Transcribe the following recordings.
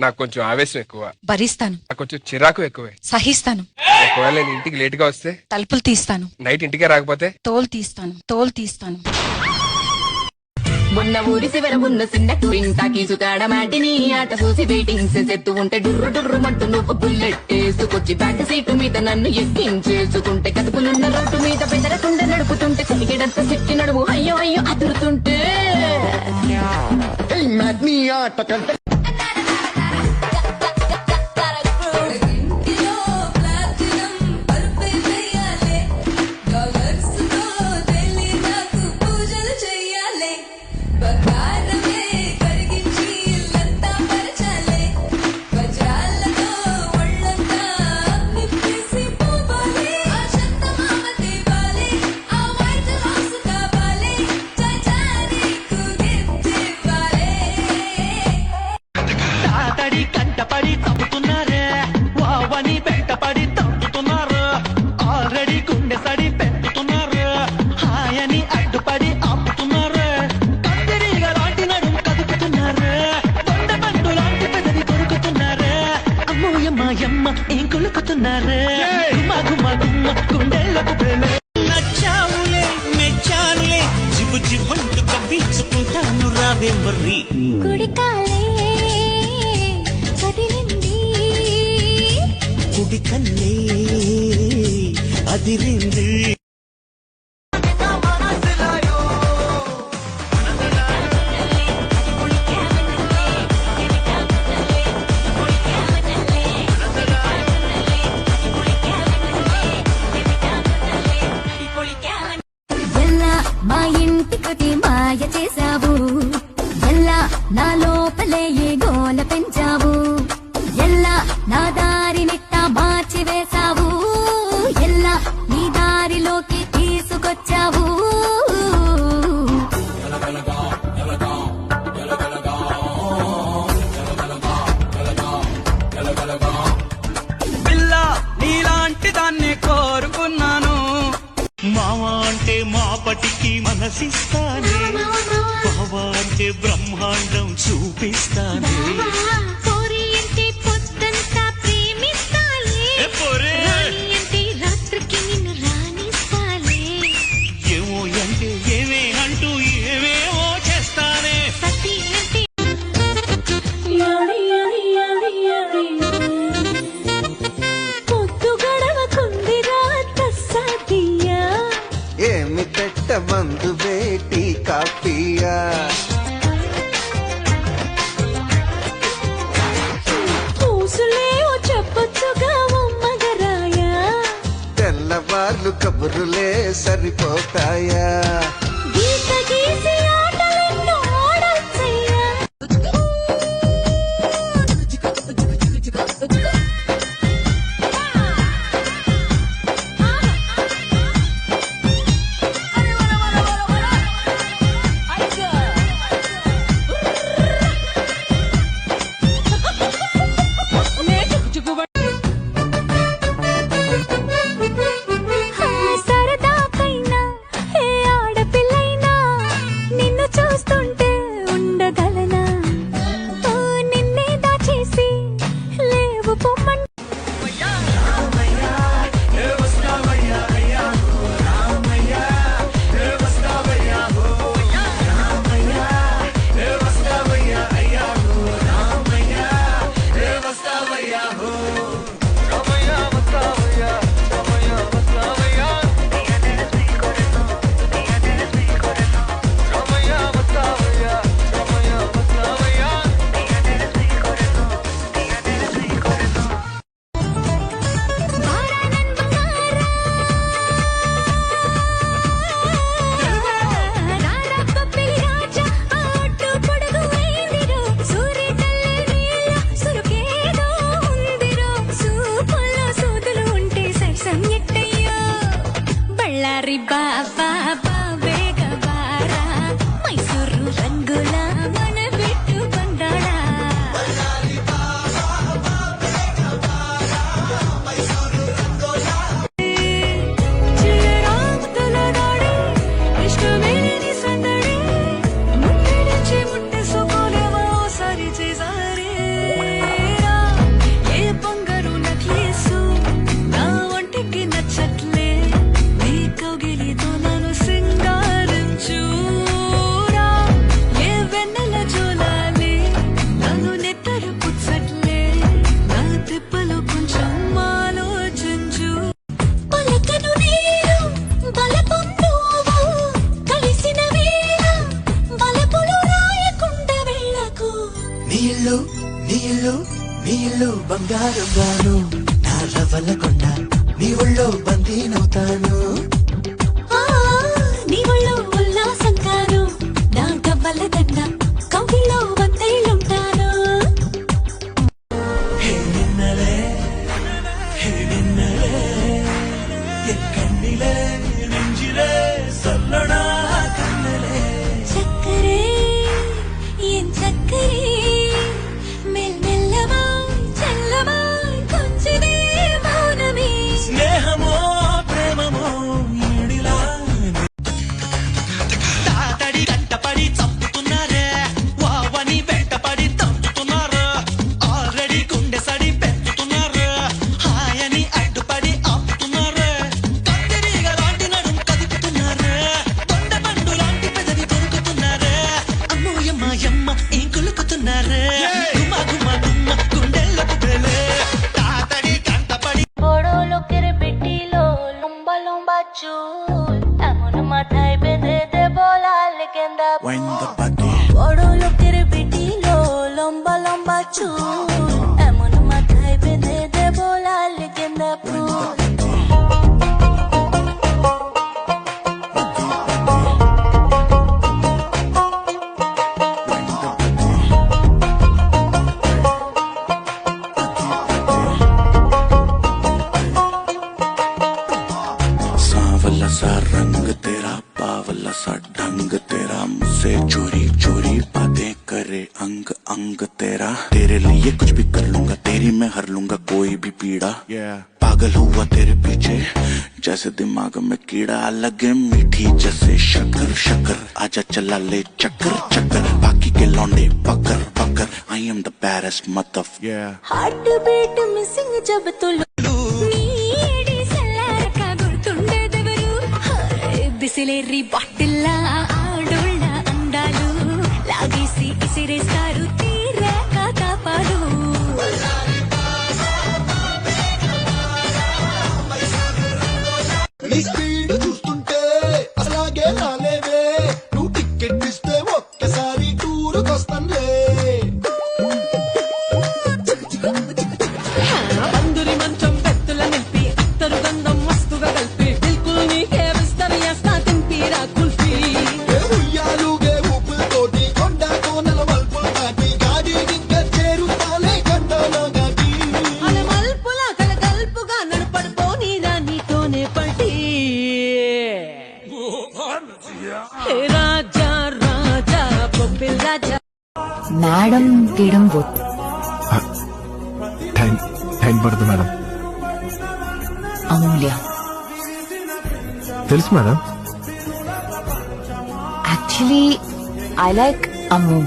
నాకు కొంచెం ఆవేశం ఎక్కువ. భరిస్తాను. నాకు కొంచెం చిరాకు ఎక్కువే. సహిస్తాను. ఒకవేళ నేను ఇంటికి లేట్ గా వస్తే తలుపులు తీస్తాను. నైట్ ఇంటికే రాకపోతే తోలు తీస్తాను. మొన్న ఊరి శివర ఉన్న చిన్న టూరింగ్ టాకీసు తేడ మాటిని ఆట చూసి వెయిటింగ్ సెత్తు ఉంటే డుర్రు మంటూ నువ్వు బుల్లెట్ వేసుకొచ్చి బ్యాక్ సీటు మీద నన్ను ఎక్కించేసుకుంటే కదుపులున్న రోడ్డు మీద బెదరకుండా నడుపుతుంటే కలిగేడంత సిట్టి నడుము అయ్యో అయ్యో అదురుతుంటే ఆట కంటే కంటపడి తప్పుతున్నారే వావని వెంటపడి తప్పుతున్నారు ఆల్రెడీ గుండె సడి పెట్టుతున్నారు హాయని అడ్డుపడి ఆపుతున్నారు కందిరీగా లాంటి నడుము కదుపుతున్నారు దొండ పండు లాంటి పెదవి కొరుకుతున్నారు అమ్మోయమ్మ ఏం కొలుకుతున్నారు గుమ్మ గుమ్మ గుమ్మ గుండెళ్ళకు ప్రేమ నచ్చావులే మెచ్చానులే జిబు జిబ్బంటూ కవ్వించుకుంటాను రావే మర్రి కుడి కన్నే అదిరింది మా ఇంటికి మాయ చేసావు ఎల్లా నా లోపలే ఏ గోల పెంచావు ఎల్లా నా దారినిట్ట మార్చి వేసావు ఎల్లా నీ దారిలోకి తీసుకొచ్చావు పిల్ల నీలాంటి దాన్ని కోరుకున్నాను మావా అంటే మాపటికి మనసిస్తానే బావా అంటే బ్రహ్మాండం చూపిస్తానే ఏమో అంటే ఏమే అంటూ ఏమేమో చేస్తానే ఏమి పెట్ట మందు వేటి కాపియా తెల్లవార్లు కబురులే సరిపోతాయా బంగారు నా రవ్వల కొండ నీ ఒళ్ళో బందీనవుతాను నీ ఒళ్ళో ఉల్లాసం కాను నా గవ్వల దండ కవిలో వందేళ్ళుంటాను హే నిన్నలే ఎక్కడిలే నెంజిలే సల్లడా కన్నలే చక్కరే ఏం చక్కరే మెల్లమెల్లవాయ్ చల్లవాయ్ కొంచెమే మౌనమే స్నేహమో ప్రేమమో ఈడిలా తాతడి కంటపడి చంపుతున్నారే వావని వెంటపడి తంపుతున్నారు ఆల్రెడీ గుండె సడి పెంచుతున్నారు హాయని అడ్డుపడి ఆపుతున్నారు కందిరీగ లాంటి నడుం కదుపుతున్నారు దొండ పండు లాంటి పెదవి కొరుకుతున్నారు అమ్మో యమ్మ యమ్మ ఏం కొలుకుతున్నారు గుమ్మ గుమ్మ గుమ్మ గుండెలకు బెలే తాతడి కంటపడి বড় লোকের বেটিলো লম্বা লম্বা চুল এমন মাথায় বেঁধে দেব লাল গেন্দা Wind the body বড় লোকের বেটিলো লম্বা লম্বা চুল এমন মাথায় বেঁধে দেব লাল গেন্দা ফুল सांवला सा रंग तेरा बावला सा ढंग तेरा मुझसे चोरी चोरी बातें करे अंग अंग तेरा तेरे लिए कुछ भी कर लूंगा तेरी मैं हर लूंगा कोई भी पीड़ा पागल हुआ तेरे पीछे जैसे दिमाग में कीड़ा लगे मीठी जैसे शक्कर शक्कर आजा चला ले चक्कर चक्कर बाकी के लौंडे पकड़ पकड़ आई एम द बैरेस्ट मतलब హార్ట్ బీట్ మిస్సింగ్ జబతులు నీడి సల్లారక గుర్తుండేదెవరు బిసిలేరి బాటిల్లా ఆడోళ్ళ అందాలు లాగేసి ఇసిరేస్తారు తీరాక తాపాలు నీ స్పీడ్ చూస్తుంటే అలాగే రాలేవే నువ్వు టికెట్ ఇస్తే ఒక్కసారి టూరుకొస్తానులే అందరి మంచం పెత్తుల నింపి అత్తరు గంధం మస్తుగా కలిపి దిల్కుల్ నీకే విస్తరిస్తా తింపీరా కుల్ఫీ ఏ ఉయ్యాలుగే ఊపులతోటి కొండ కోనల మల్పులు దాటి గాడి ఇంకా చేరుతాలే గంటలో గాటి అలా మల్పులా కలగల్పుగా నడపడిపోనీరా నీతోనే పడి హే రాజా రాజా బొబ్బిల్ రాజా మేడం గీయడం వద్దు టైం పడుతుంది మేడం అమూల్య తెలుసు మేడం యాక్చువల్లీ ఐ లైక్ అమ్ము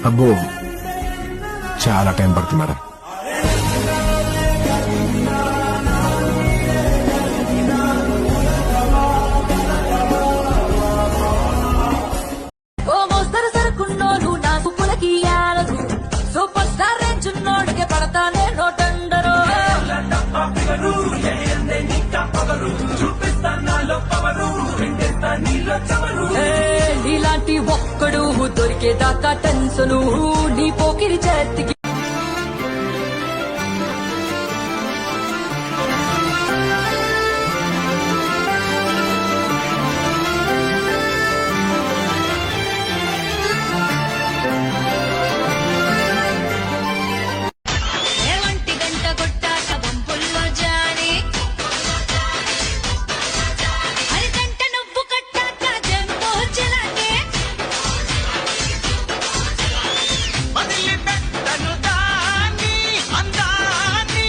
అబ్బో చాలా టైం పడుతుంది మేడం ఓ మోస్తరు సరుకున్నోడు నా సుప్పులకి యాలకు సూపర్ స్టార్ రేంజ్ ఉన్నోడికి పడతానే నోటండరు నీలాంటి ఒక్కడు దొరికేదాకా టెన్సను నీ పోకిరి చేతికి ఏవంటి గంట కొట్టాక వంపుల్లో జాని అరిగంట నువ్వు కట్టాక జంబో చిలాకే వదిలిపెట్టను దాన్ని అందాన్ని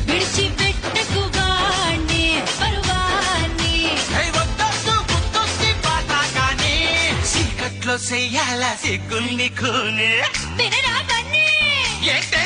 విడిచిపెట్టకు వాణ్ణి పరువాన్ని వద్దొద్దు గుర్తొచ్చి పాట కానీ చీకట్లో చెయ్యాల సిగ్గుల్ని కూని వినరా కన్నీ ఏంటే